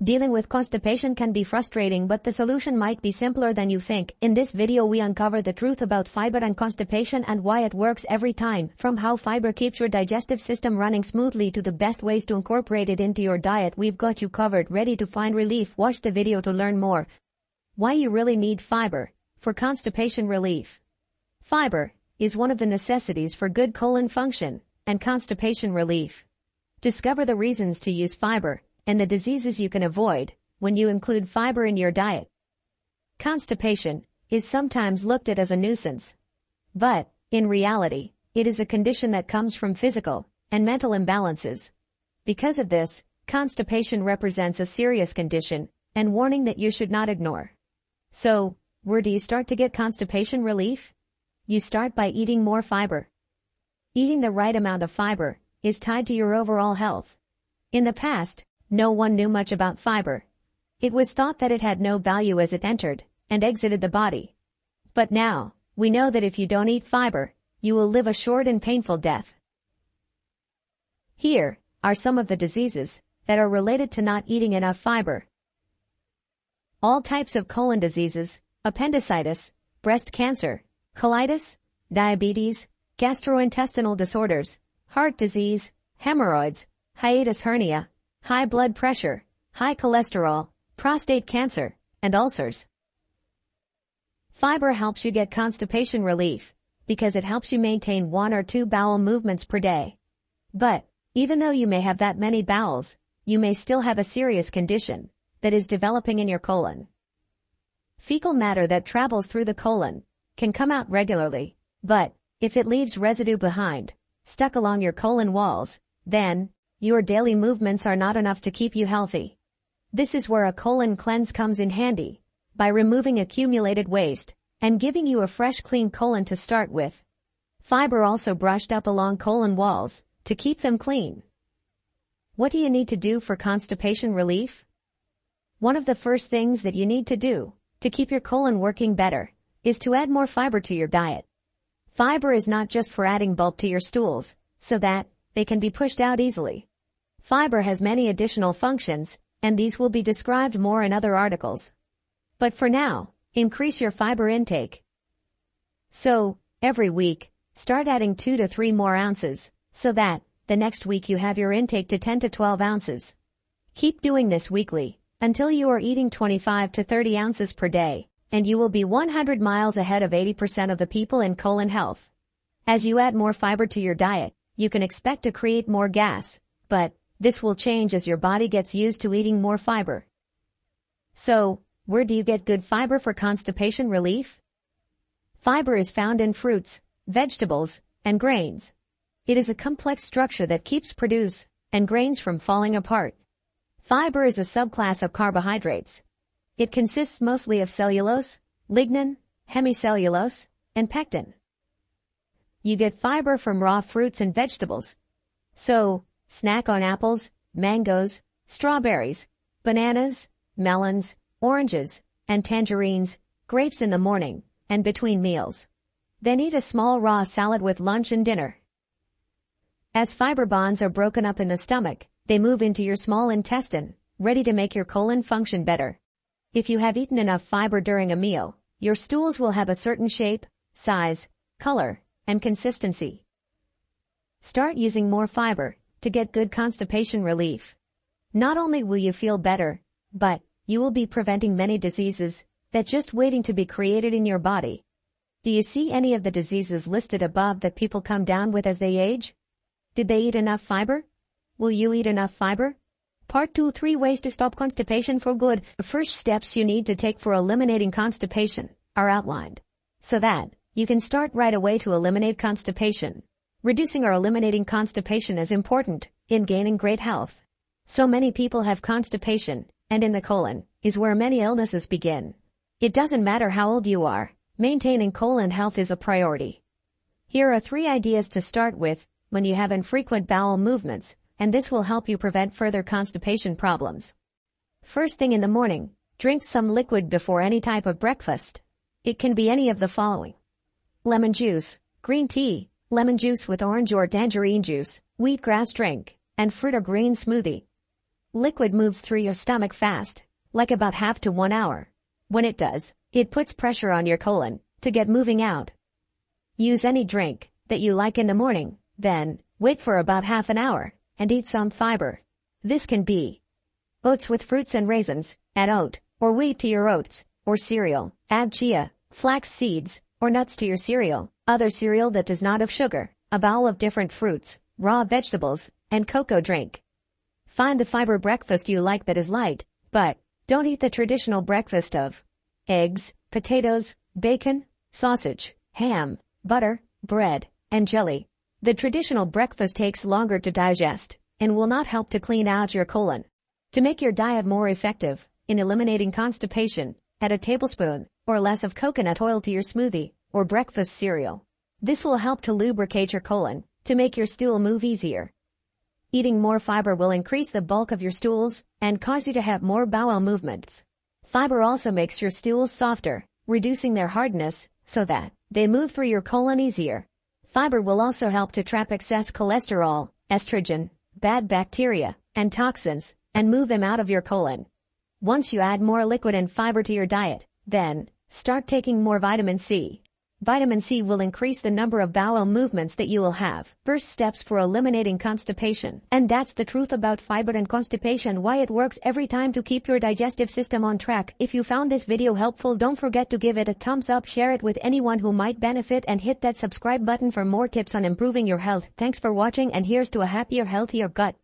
Dealing with constipation can be frustrating, but the solution might be simpler than you think. In this video we uncover the truth about fiber and constipation and why it works every time, from how fiber keeps your digestive system running smoothly to the best ways to incorporate it into your diet. We've got you covered, ready to find relief. Watch the video to learn more. Why you really need fiber for constipation relief. Fiber is one of the necessities for good colon function and constipation relief. Discover the reasons to use fiber and the diseases you can avoid when you include fiber in your diet. Constipation is sometimes looked at as a nuisance, but, in reality, it is a condition that comes from physical and mental imbalances. Because of this, constipation represents a serious condition and warning that you should not ignore. So, where do you start to get constipation relief? You start by eating more fiber. Eating the right amount of fiber is tied to your overall health. In the past, no one knew much about fiber. It was thought that it had no value as it entered and exited the body. But now, we know that if you don't eat fiber, you will live a short and painful death. Here are some of the diseases that are related to not eating enough fiber. All types of colon diseases, appendicitis, breast cancer, colitis, diabetes, gastrointestinal disorders, heart disease, hemorrhoids, hiatus hernia, high blood pressure, high cholesterol, prostate cancer, and ulcers. Fiber helps you get constipation relief because it helps you maintain 1 or 2 bowel movements per day. But, even though you may have that many bowels, you may still have a serious condition that is developing in your colon. Fecal matter that travels through the colon can come out regularly, but if it leaves residue behind, stuck along your colon walls, then your daily movements are not enough to keep you healthy. This is where a colon cleanse comes in handy, by removing accumulated waste and giving you a fresh, clean colon to start with. Fiber also brushed up along colon walls to keep them clean. What do you need to do for constipation relief? One of the first things that you need to do to keep your colon working better is to add more fiber to your diet. Fiber is not just for adding bulk to your stools, so that they can be pushed out easily. Fiber has many additional functions, and these will be described more in other articles. But for now, increase your fiber intake. So, every week, start adding 2 to 3 more ounces, so that, the next week you have your intake to 10 to 12 ounces. Keep doing this weekly, until you are eating 25 to 30 ounces per day, and you will be 100 miles ahead of 80% of the people in colon health. As you add more fiber to your diet, you can expect to create more gas, but this will change as your body gets used to eating more fiber. So, where do you get good fiber for constipation relief? Fiber is found in fruits, vegetables, and grains. It is a complex structure that keeps produce and grains from falling apart. Fiber is a subclass of carbohydrates. It consists mostly of cellulose, lignin, hemicellulose, and pectin. You get fiber from raw fruits and vegetables. So, snack on apples, mangoes, strawberries, bananas, melons, oranges, and tangerines, grapes in the morning, and between meals. Then eat a small raw salad with lunch and dinner. As fiber bonds are broken up in the stomach, they move into your small intestine, ready to make your colon function better. If you have eaten enough fiber during a meal, your stools will have a certain shape, size, color, and consistency. Start using more fiber to get good constipation relief. Not only will you feel better, but you will be preventing many diseases that just waiting to be created in your body. Do you see any of the diseases listed above that people come down with as they age? Did they eat enough fiber? Will you eat enough fiber? Part 2: 3 ways to stop constipation for good. The first steps you need to take for eliminating constipation are outlined, so that you can start right away to eliminate constipation. Reducing or eliminating constipation is important in gaining great health. So many people have constipation, and in the colon is where many illnesses begin. It doesn't matter how old you are, maintaining colon health is a priority. Here are 3 ideas to start with when you have infrequent bowel movements, and this will help you prevent further constipation problems. First thing in the morning, drink some liquid before any type of breakfast. It can be any of the following: lemon juice, green tea, lemon juice with orange or tangerine juice, wheatgrass drink, and fruit or green smoothie. Liquid moves through your stomach fast, like about half to 1 hour. When it does, it puts pressure on your colon to get moving out. Use any drink that you like in the morning, then wait for about half an hour and eat some fiber. This can be oats with fruits and raisins, add oat or wheat to your oats, or cereal, add chia, flax seeds, or nuts to your cereal, other cereal that does not have sugar, a bowl of different fruits, raw vegetables, and cocoa drink. Find the fiber breakfast you like that is light, but don't eat the traditional breakfast of eggs, potatoes, bacon, sausage, ham, butter, bread, and jelly. The traditional breakfast takes longer to digest and will not help to clean out your colon. To make your diet more effective in eliminating constipation, add a tablespoon or less of coconut oil to your smoothie or breakfast cereal. This will help to lubricate your colon to make your stool move easier. Eating more fiber will increase the bulk of your stools and cause you to have more bowel movements. Fiber also makes your stools softer, reducing their hardness so that they move through your colon easier. Fiber will also help to trap excess cholesterol, estrogen, bad bacteria, and toxins, and move them out of your colon. Once you add more liquid and fiber to your diet, then start taking more vitamin C. Vitamin C will increase the number of bowel movements that you will have. First steps for eliminating constipation. And that's the truth about fiber and constipation, why it works every time to keep your digestive system on track. If you found this video helpful, don't forget to give it a thumbs up, share it with anyone who might benefit, and hit that subscribe button for more tips on improving your health. Thanks for watching, and here's to a happier, healthier gut.